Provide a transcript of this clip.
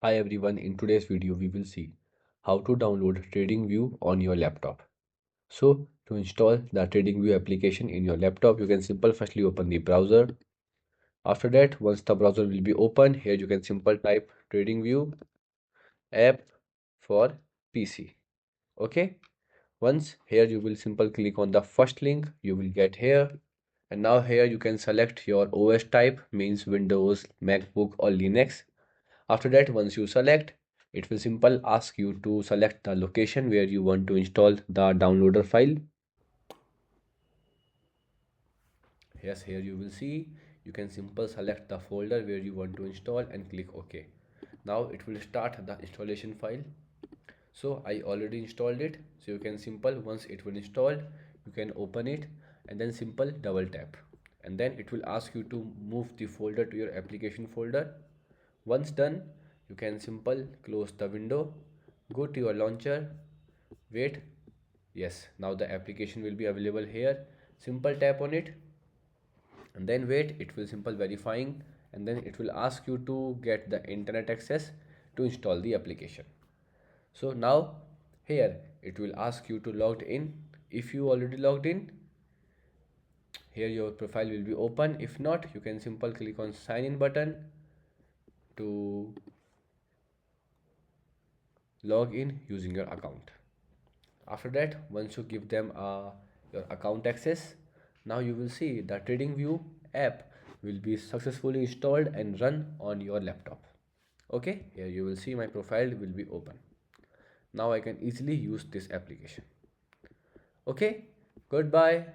Hi everyone, in today's video we will see how to download TradingView on your laptop. So to install the TradingView application in your laptop, you can firstly open the browser. After that, once the browser will be open, here you can type TradingView app for PC. Okay. Once here you will click on the first link you will get here, and now here you can select your OS type, means Windows, MacBook or Linux. After that, once you select, it will ask you to select the location where you want to install the downloader file. Yes, here you will see you can select the folder where you want to install and click OK. Now it will start the installation file. So I already installed it. So you can once it will install, you can open it and then double tap. And then it will ask you to move the folder to your application folder. Once done, you can close the window, go to your launcher, wait. Yes, now the application will be available here. Simple tap on it and then wait, it will verifying, and then it will ask you to get the internet access to install the application. So now here it will ask you to log in. If you already logged in, here your profile will be open. If not, you can click on sign in button to log in using your account. After that, once you give them your account access, now you will see the TradingView app will be successfully installed and run on your laptop. Okay, here you will see my profile will be open. Now I can easily use this application. Okay, goodbye.